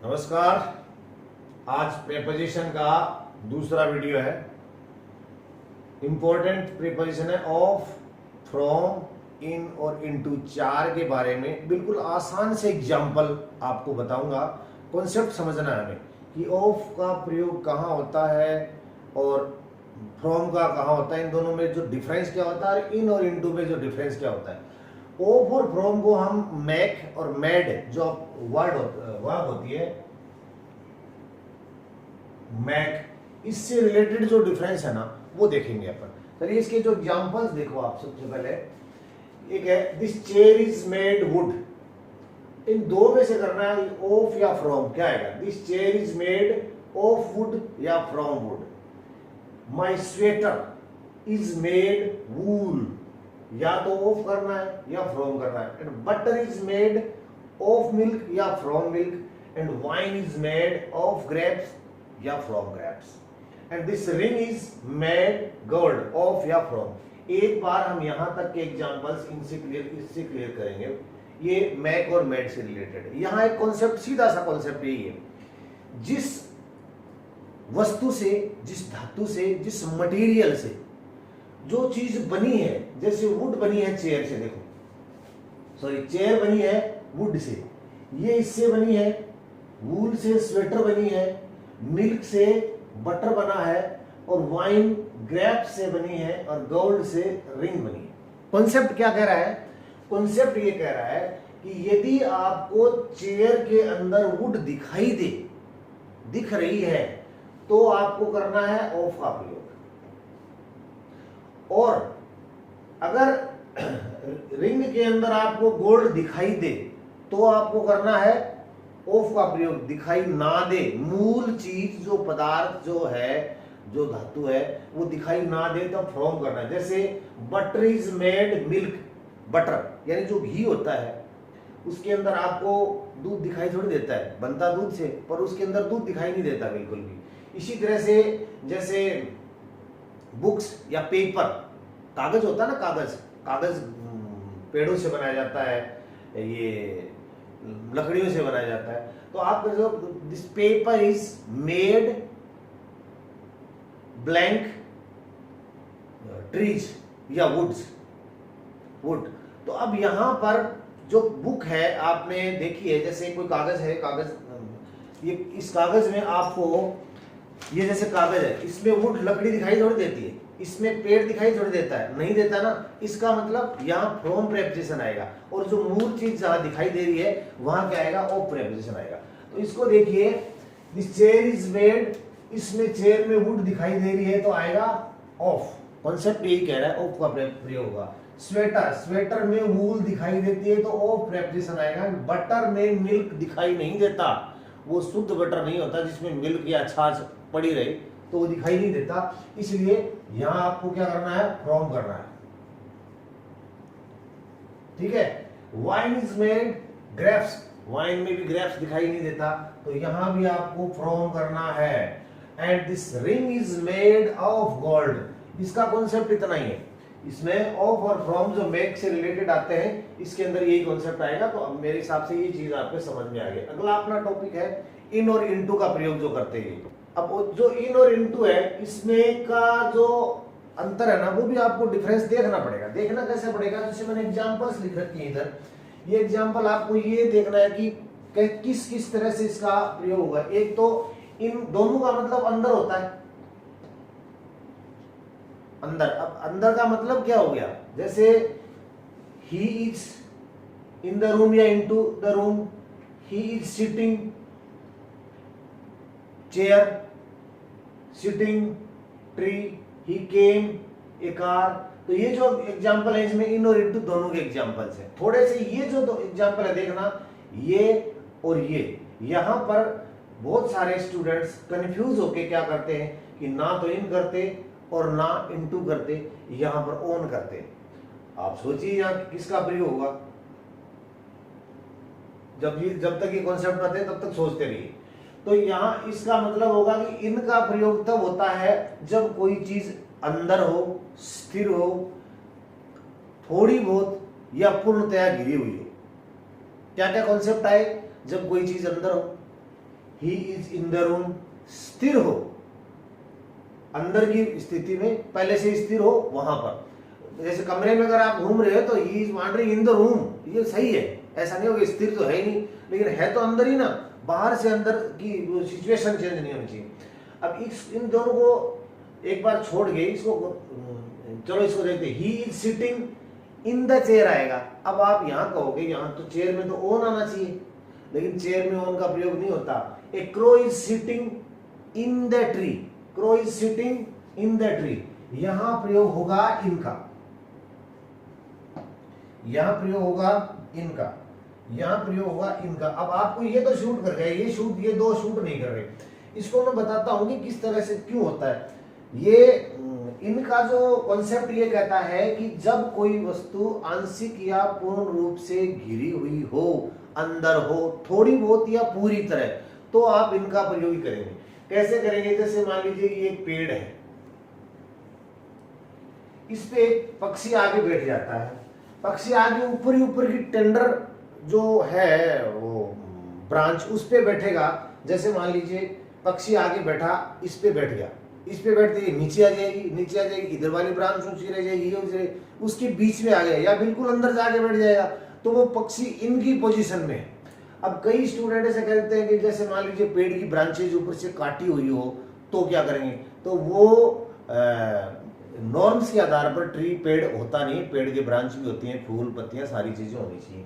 नमस्कार। आज प्रीपोजिशन का दूसरा वीडियो है। इंपॉर्टेंट प्रीपोजिशन है ऑफ, फ्रॉम, इन और इनटू, चार के बारे में बिल्कुल आसान से एग्जाम्पल आपको बताऊंगा। कॉन्सेप्ट समझना है हमें कि ऑफ का प्रयोग कहाँ होता है और फ्रॉम का कहाँ होता है, इन दोनों में जो डिफरेंस क्या होता है, इन और इनटू में जो डिफरेंस क्या होता है। ऑफ और फ्रॉम को हम मैक और मैड जो वर्ब होती है मैक, इससे रिलेटेड जो डिफरेंस है ना वो देखेंगे अपन। चलिए इसके जो एग्जांपल्स देखो आप। सबसे पहले एक है this chair is made wood. इन दो में से करना है ऑफ या फ्रॉम। क्या आएगा? This chair is made of wood या from wood. My sweater is made wool, या तो ऑफ करना है या फ्रॉम करना है। And butter is made of milk या from milk. And wine is made of grapes या from grapes. And this ring is made gold, of या फ्रॉम। एक बार हम यहां तक के एग्जांपल्स इससे क्लियर करेंगे। ये मैक और मैड से रिलेटेड है। यहां एक कॉन्सेप्ट, सीधा सा कॉन्सेप्ट यही है, जिस वस्तु से, जिस धातु से, जिस मटेरियल से जो चीज बनी है, जैसे वुड बनी है चेयर से, देखो सॉरी चेयर बनी है वुड से, ये इससे बनी है, वूल से स्वेटर बनी है, मिल्क से बटर बना है, और वाइन ग्रेप से बनी है, और गोल्ड से रिंग बनी है। कॉन्सेप्ट क्या कह रहा है? कॉन्सेप्ट ये कह रहा है कि यदि आपको चेयर के अंदर वुड दिखाई दे, दिख रही है, तो आपको करना है ऑफ का प्रयोग। और अगर रिंग के अंदर आपको गोल्ड दिखाई दे, तो आपको करना है ऑफ का प्रयोग। दिखाई ना दे, मूल चीज जो पदार्थ जो है, जो धातु है, वो दिखाई ना दे तब फ्रॉम करना है। जैसे butter is made milk, butter यानी जो घी होता है, उसके अंदर आपको दूध दिखाई थोड़ी देता है, बनता दूध से, पर उसके अंदर दूध दिखाई नहीं देता बिल्कुल भी। इसी तरह से जैसे बुक्स या पेपर, कागज होता है ना, कागज पेड़ों से बनाया जाता है, ये लकड़ियों से बनाया जाता है। तो आप this paper is made blank trees या वुड। तो अब यहां पर जो बुक है आपने देखी है, जैसे कोई कागज है, ये इस कागज में आपको, ये जैसे कागज है, इसमें वुड लकड़ी दिखाई थोड़ी देती है, इसमें पेड़ दिखाई थोड़ी देता है, नहीं देता ना। इसका मतलब यहाँ फ्रॉम प्रेपोजिशन आएगा, और जो मूल चीज जहां दिखाई दे रही है वहां क्या आएगा? ऑफ प्रेपोजिशन आएगा। तो इसको देखिए, दिस चेयर इज मेड, इसमें चेयर में वुड दिखाई दे रही है, तो आएगा ऑफ। कॉन्सेप्ट यही कह रहा है, ऑफ का प्रयोग होगा। स्वेटर में वूल दिखाई देती है, तो ऑफ प्रेपोजिशन आएगा। बटर में मिल्क दिखाई नहीं देता, वो शुद्ध बटर नहीं होता जिसमें मिल्क या छाछ पड़ी रही, तो वो दिखाई नहीं देता, इसलिए यहां आपको क्या करना है? फ्रॉम करना है। ठीक है। Wine is made grapes, wine में भी ग्रेप्स दिखाई नहीं देता, तो यहां भी आपको फ्रॉम करना है। And this ring is made of gold, इसका कॉन्सेप्ट इतना ही है। इसमें ऑफ और फ्रॉम जो मेक से रिलेटेड आते हैं, इसके अंदर यही कॉन्सेप्ट आएगा। तो अब मेरे हिसाब से ये चीज आपके समझ में आ गई। अगला अपना टॉपिक है इन और इनटू का प्रयोग जो करते हैं। अब जो इन और इनटू है, इसमें का जो अंतर है ना, वो भी आपको डिफरेंस देखना पड़ेगा। देखना कैसे पड़ेगा? जैसे मैंने एग्जांपल्स लिख रखी है इधर, ये एग्जांपल आपको ये देखना है कि किस किस तरह से इसका प्रयोग होगा। एक तो इन दोनों का मतलब अंदर होता है, अंदर। अब अंदर का मतलब क्या हो गया? जैसे he is in the room या into the room, he is sitting, chair, sitting, tree, he came, a car. तो ये जो एग्जांपल है, इसमें इन और इनटू दोनों के एग्जांपल्स हैं। थोड़े से ये जो दो एग्जांपल है, देखना ये और ये, यहां पर बहुत सारे स्टूडेंट्स कंफ्यूज होके क्या करते हैं कि ना तो इन करते और ना इनटू करते, यहां पर ऑन करते। आप सोचिए यहां किसका प्रयोग होगा? जब तक ये कॉन्सेप्ट आते हैं तब तक सोचते रहिए। तो यहां इसका मतलब होगा कि इनका प्रयोग तब होता है जब कोई चीज अंदर हो, स्थिर हो, थोड़ी बहुत या पूर्णतया घिरी हुई हो। क्या क्या कॉन्सेप्ट आए? जब कोई चीज अंदर हो, ही इज इन द रूम, स्थिर हो, अंदर की स्थिति में पहले से स्थिर हो वहां पर। जैसे कमरे में अगर आप घूम रहे हो तो he is wandering in the room, ये सही है, ऐसा नहीं होगा स्थिर तो है ही नहीं, लेकिन है तो अंदर ही ना, बाहर से अंदर की सिचुएशन चेंज नहीं होनी चाहिए। अब इन दोनों को एक बार छोड़ के इसको चलो इसको देखते, ही is sitting in the chair आएगा। अब आप यहाँ कहोगे यहाँ तो चेयर में तो ओन आना चाहिए, लेकिन चेयर में ओन का प्रयोग नहीं होता। A crow is sitting in the tree, crow is sitting in the tree, यहां प्रयोग होगा इनका, यहां प्रयोग होगा इनका, यहां प्रयोग होगा इनका। अब आपको ये तो शूट कर गए, ये दो शूट नहीं कर रहे। इसको मैं बताता हूं कि किस तरह से क्यों होता है। ये इनका जो कॉन्सेप्ट ये कहता है कि जब कोई वस्तु आंशिक या पूर्ण रूप से घिरी हुई हो, अंदर हो, थोड़ी बहुत या पूरी तरह, तो आप इनका प्रयोग करेंगे। कैसे करेंगे? जैसे मान लीजिए ये एक पेड़ है, इस पे एक पक्षी आगे बैठ जाता है, पक्षी आगे ऊपर की टेंडर जो है वो ब्रांच उस पे बैठेगा। जैसे मान लीजिए पक्षी आगे बैठा, इस पे बैठ गया, इस पे बैठते ही नीचे आ जाएगी, नीचे आ जाएगी, इधर वाली ब्रांच ऊंची रह जाएगी, उसके बीच में आ गया या बिल्कुल अंदर जाके बैठ जाएगा, तो वो पक्षी इनकी पोजीशन में है। अब कई स्टूडेंट ऐसे कहते हैं कि जैसे मान लीजिए पेड़ की ब्रांचेज ऊपर से काटी हुई हो तो क्या करेंगे, तो वो नॉर्म्स के आधार पर ट्री पेड़ होता नहीं, पेड़ की ब्रांच भी होती है, फूल पत्तियां सारी चीजें होनी चाहिए।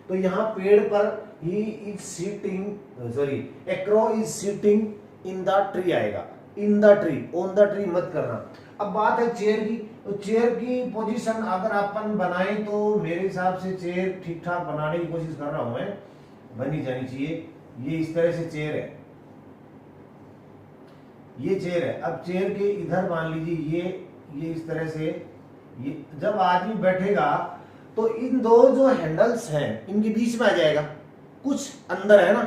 तो यहाँ पेड़ पर he is sitting, sorry, a crow is sitting in the tree आएगा, in the tree, on the tree मत करना। अब बात है चेयर की, तो चेयर की पोजीशन अगर अपन बनाए तो मेरे हिसाब से चेयर ठीक ठाक बनाने की कोशिश कर रहा हूं मैं, बनी जानी चाहिए। ये इस तरह से चेयर है, ये चेयर है। अब चेयर के इधर मान लीजिए ये इस तरह से, ये जब आदमी बैठेगा तो इन दो जो हैंडल्स हैं इनके बीच में आ जाएगा, कुछ अंदर है ना,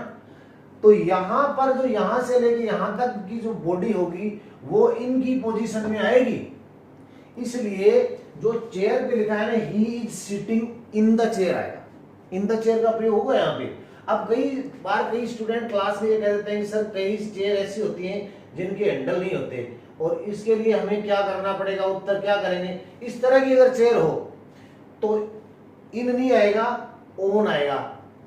तो यहां पर जो यहां से लेके यहां तक की जो बॉडी होगी वो इनकी पोजीशन में आएगी। इसलिए जो चेयर पे लिखा है ना, ही is sitting in the chair आएगा, इन द चेयर का प्रयोग होगा यहाँ पे। अब कई बार कई स्टूडेंट क्लास में ये कह देते हैं कि सर कई चेयर ऐसी होती हैं जिनके हैंडल नहीं होते, और इसके लिए हमें क्या करना पड़ेगा, उत्तर क्या करेंगे। इस तरह की अगर चेयर हो तो इन नहीं आएगा, ओन आएगा।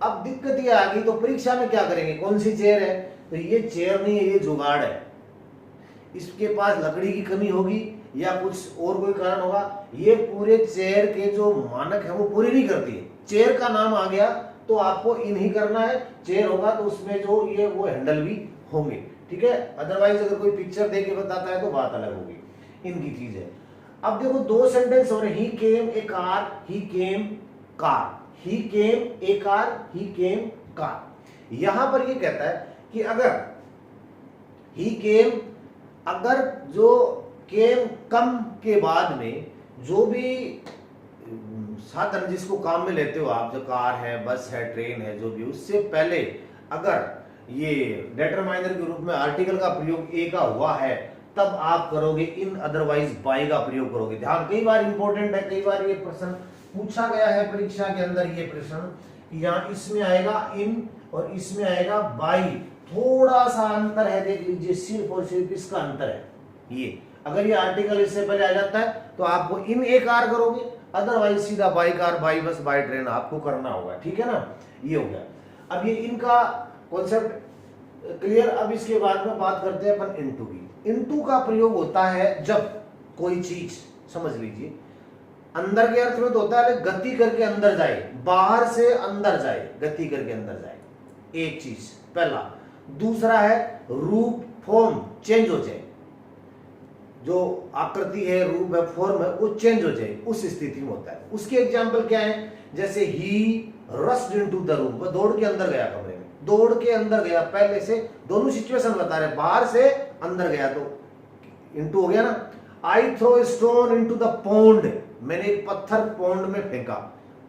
अब दिक्कत ये आ गई तो परीक्षा में क्या करेंगे, कौन सी चेयर है, तो ये चेयर नहीं है, ये जुगाड़ है, इसके पास लकड़ी की कमी होगी या कुछ और कोई कारण होगा, ये पूरे चेयर के जो मानक है वो पूरे नहीं करती है। चेयर का नाम आ गया तो आपको इन ही करना है, चेयर होगा तो उसमें जो ये वो हैंडल भी होंगे, ठीक है। अदरवाइज अगर कोई पिक्चर दे के बताता है तो बात अलग होगी, इनकी चीज है। अब देखो दो सेंटेंस हो रहे, ही came a car, he came car, he came a car, he came car. यहां पर ये कहता है कि अगर ही केम, अगर जो केम कम के बाद में जो भी साधन जिसको काम में लेते हो आप, जो कार है, बस है, ट्रेन है, जो भी, उससे पहले अगर ये डिटरमाइनर के रूप में आर्टिकल का प्रयोग ए का हुआ है तब आप करोगे इन, अदरवाइज बाई का प्रयोग करोगे। ध्यान, कई बार इंपॉर्टेंट है, कई बार ये प्रश्न पूछा गया है परीक्षा के अंदर, ये प्रश्न यहाँ इसमें आएगा इन और इसमें आएगा बाई, थोड़ा सा अंतर है, देख लीजिए, सिर्फ और सिर्फ इसका अंतर है। ये अगर ये आर्टिकल इससे पहले आ जाता है तो आपको इन ए कार करोगे, अदरवाइज सीधा by car, by bus, by train आपको करना होगा, ठीक है ना। ये हो गया। अब ये इनका कॉन्सेप्ट क्लियर। अब इसके बाद में बात करते हैं अपन इनटू की। इनटू का प्रयोग होता है जब कोई चीज, समझ लीजिए, अंदर के अर्थ में तो होता है गति करके अंदर जाए, बाहर से अंदर जाए, गति करके अंदर जाए, एक चीज पहला। दूसरा है रूप, फॉर्म चेंज हो जाए, जो आकृति है, रूप है, फॉर्म है, वो चेंज हो जाए, उस स्थिति में होता है। उसके एग्जाम्पल क्या है, जैसे ही रश्ड इनटू द रूम, वो दौड़ के अंदर गया, कमरे में दौड़ के अंदर गया। पहले से दोनों सिचुएशन बता रहे, बाहर से अंदर गया तो इनटू हो गया ना। I throw a stone into the pond, मैंने एक पत्थर पॉन्ड में फेंका,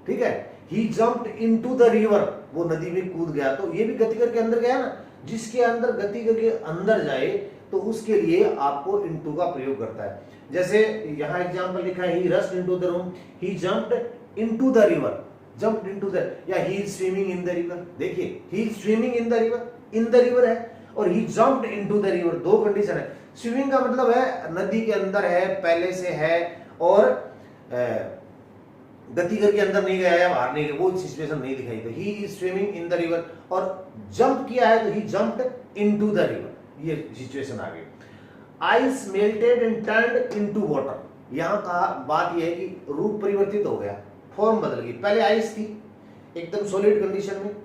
ठीक है। He jumped into the river, वो नदी में कूद गया, तो ये भी गति करके अंदर गया ना। जिसके अंदर गति करके अंदर जाए तो उसके लिए आपको इनटू का प्रयोग करता है। जैसे यहाँ एग्जांपल लिखा है, he rushed into the room, he jumped into the river, jumped into the, या he is swimming in the river. देखिए he is swimming in the river, in the river है। और he jumped into the river, दो condition है। Swimming का मतलब है नदी के अंदर है, पहले से है, और गति करके अंदर नहीं गया या बाहर नहीं गया, वो सिचुएशन नहीं दिखाई। तो he is swimming in the river, और जंप किया है तो ही जंप्ड इनटू द रिवर, ये सिचुएशन आ गई। Ice melted and turned into water, यहां का बात यह है कि रूप परिवर्तित हो गया, फॉर्म बदल गई। पहले आइस थी एकदम सॉलिड कंडीशन में,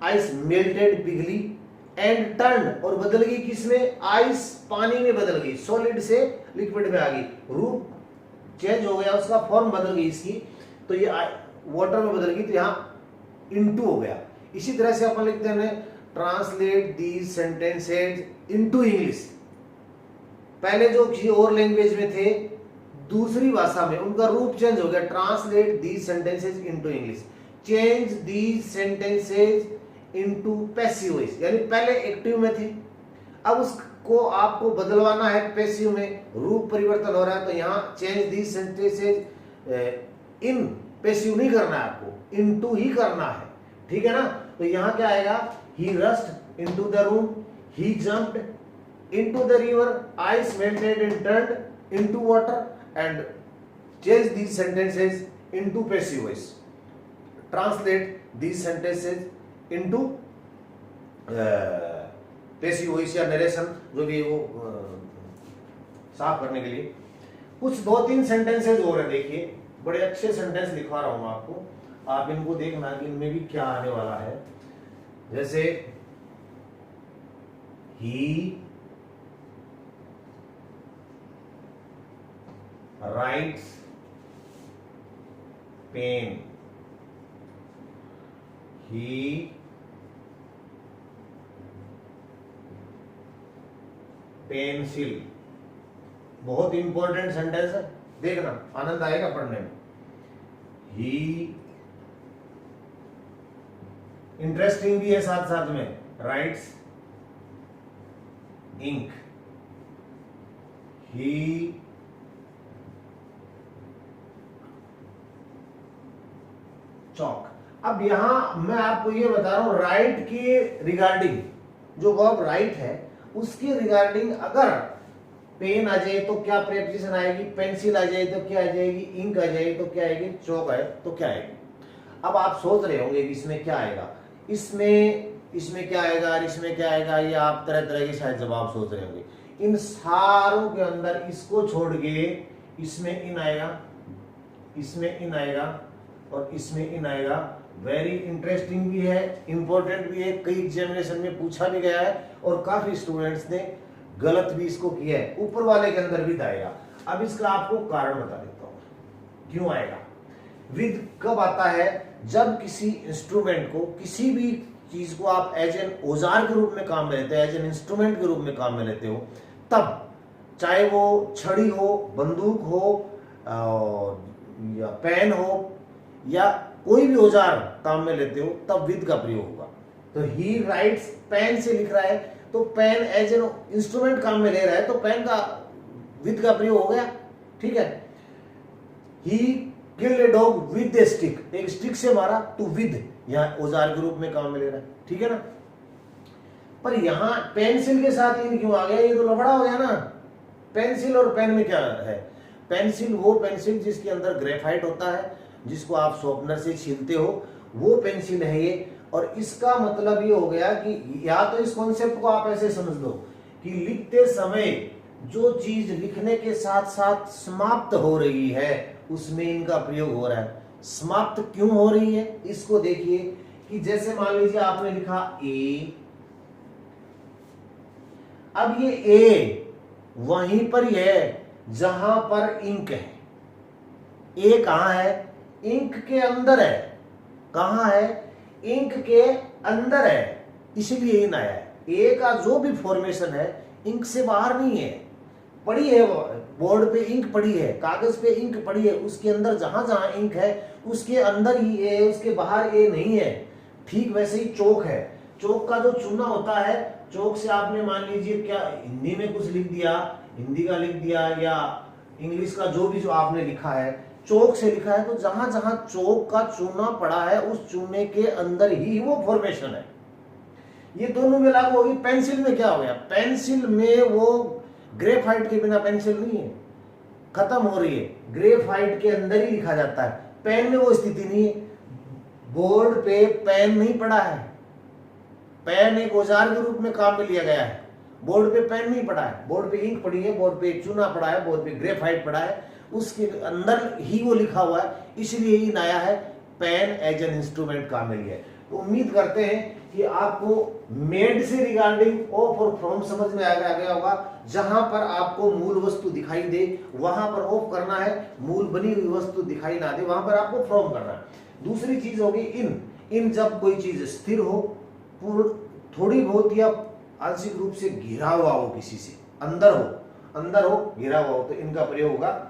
आइस मेल्टेड पिघली, एंड टर्न और बदल गई किसमें, आइस पानी में बदल गई, सॉलिड से लिक्विड में आ गई, रूप चेंज हो गया, उसका फॉर्म बदल गई इसकी, तो ये वाटर में बदल गई, तो यहां इनटू हो गया। इसी तरह से अपन लिखते हैं translate these sentences into English, पहले जो किसी और लैंग्वेज में थे दूसरी भाषा में उनका रूप चेंज हो गया, translate these sentences into English, change these sentences into passive voice, यानी पहले एक्टिव में थे अब उसको आपको बदलवाना है पैसिव में, रूप परिवर्तन हो रहा है, तो यहां change these sentences in, passive नहीं करना है आपको, इनटू ही करना है, ठीक है ना। तो यहां क्या आएगा, ही rushed into the room, he jumped into the river, ice melted and turned into water, and change these sentences into passive voice, translate these sentences into passive voice या नरेशन, जो भी वो साफ करने के लिए। कुछ 2-3 सेंटेंसेज और है, देखिए बड़े अच्छे सेंटेंस लिखवा रहा हूं आपको, आप इनको देखना कि इनमें भी क्या आने वाला है। जैसे he writes pen, he pencil, बहुत इंपॉर्टेंट सेंटेंस है, देखना आनंद आएगा पढ़ने में। ही इंटरेस्टिंग भी है साथ साथ में, राइट्स इंक, ही चौक। अब यहां मैं आपको ये बता रहा हूं राइट के रिगार्डिंग, जो वर्ब राइट है उसके रिगार्डिंग अगर पेन आ जाए तो क्या प्रेपोजिशन आएगी, पेंसिल आ जाए तो क्या आ जाएगी, इंक आ जाए तो क्या आएगी, चौक आए तो क्या आएगी। अब आप सोच रहे होंगे कि इसमें क्या आएगा, इसमें क्या आएगा और इसमें क्या आएगा, ये आप तरह तरह के शायद जवाब सोच रहे होंगे। इन सारों के अंदर इसको छोड़ के इसमें इन आएगा, इसमें इन आएगा और इसमें इन आएगा। वेरी इंटरेस्टिंग भी है, इंपॉर्टेंट भी है, कई एग्जामिनेशन में पूछा भी गया है और काफी स्टूडेंट्स ने गलत भी इसको किया है, ऊपर वाले के अंदर विद आएगा। अब इसका आपको कारण बता देता हूं क्यों आएगा। विद कब आता है, जब किसी इंस्ट्रूमेंट को, किसी भी चीज को आप एज एन औजार के रूप में काम में लेते हो, एज एन इंस्ट्रूमेंट के रूप में काम में लेते हो, तब चाहे वो छड़ी हो, बंदूक हो, या पेन हो, या कोई भी औजार काम में लेते हो, तब विद का प्रयोग होगा। तो ही राइट्स, पेन से लिख रहा है तो पेन एज एन इंस्ट्रूमेंट काम में ले रहा है तो पेन का विद का प्रयोग हो गया, ठीक है। He killed a dog with A stick, एक स्टिक से मारा तो विद यहां औजार के रूप में काम में ले रहा है, ठीक है ना। पर यहां पेंसिल के साथ इन क्यों आ गया, ये तो लफड़ा हो गया ना। पेंसिल और पेन में क्या है, पेंसिल वो पेंसिल जिसके अंदर ग्रेफाइट होता है, जिसको आप शॉर्पनर से छीलते हो, वो पेंसिल है ये। और इसका मतलब ये हो गया कि या तो इस कॉन्सेप्ट को आप ऐसे समझ लो कि लिखते समय जो चीज लिखने के साथ साथ समाप्त हो रही है उसमें इनका प्रयोग हो रहा है। समाप्त क्यों हो रही है इसको देखिए कि जैसे मान लीजिए आपने लिखा ए, अब ये ए वहीं पर ही है जहां पर इंक है। ए कहां है, इंक के अंदर है। कहां है, इंक के अंदर है, इसलिए इन आया है। ए का जो भी फॉर्मेशन है इंक से बाहर नहीं है, पड़ी है बोर्ड पे इंक पड़ी है, कागज पे इंक पड़ी है, उसके अंदर जहां जहां इंक है उसके अंदर ही ए, उसके बाहर ए नहीं है। ठीक वैसे ही चौक है, चौक का जो चूना होता है, चौक से आपने मान लीजिए क्या हिंदी में कुछ लिख दिया, हिंदी का लिख दिया या इंग्लिश का जो भी जो आपने लिखा है, चौक से लिखा है, तो जहां जहां चौक का चूना पड़ा है उस चूने के अंदर ही वो फॉर्मेशन है। ये दोनों में लागू होगी। पेंसिल में क्या हो गया, पेंसिल में वो ग्रेफाइट के बिना पेंसिल नहीं है, खत्म हो रही है, ग्रेफाइट के अंदर ही लिखा जाता है। पेन में वो स्थिति नहीं है, बोर्ड पे पेन नहीं पड़ा है, पेन एक औजार के रूप में काम में लिया गया है, बोर्ड पे पेन नहीं पड़ा है, बोर्ड पे इंक पड़ी है, बोर्ड पे चूना पड़ा है, बोर्ड पे ग्रेफाइट पड़ा है, उसके अंदर ही वो लिखा हुआ है, इसलिए इन आया है पेन एज एन इंस्ट्रूमेंट काम में लिया है। तो उम्मीद करते हैं कि आपको मेड से रिगार्डिंग ऑफ और फ्रॉम समझ में आ गया होगा। जहां पर आपको मूल वस्तु दिखाई दे वहां पर ऑफ करना है, मूल बनी हुई वस्तु दिखाई ना दे वहां पर आपको फ्रॉम करना है। दूसरी चीज होगी इन जब कोई चीज स्थिर हो, पूर्ण थोड़ी बहुत या आंशिक रूप से घिरा हुआ हो, किसी से अंदर हो घिरा हुआ हो, तो इनका प्रयोग होगा।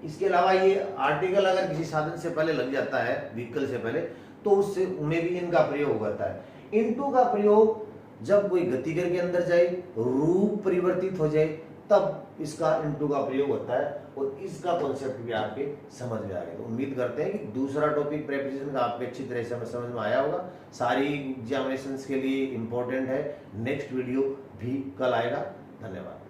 इसके अलावा ये आर्टिकल अगर किसी साधन से पहले लग जाता है, व्हीकल से पहले, तो उससे में भी इनका प्रयोग होता है। इनटू का प्रयोग जब कोई गति करके अंदर जाए, रूप परिवर्तित हो जाए, तब इसका इनटू का प्रयोग होता है, और इसका कॉन्सेप्ट भी आपके समझ में आ गया। तो उम्मीद करते हैं कि दूसरा टॉपिक प्रेपोजिशन का आपके अच्छी तरह से समझ में आया होगा। सारी एग्जामिनेशंस के लिए इंपॉर्टेंट है। नेक्स्ट वीडियो भी कल आएगा। धन्यवाद।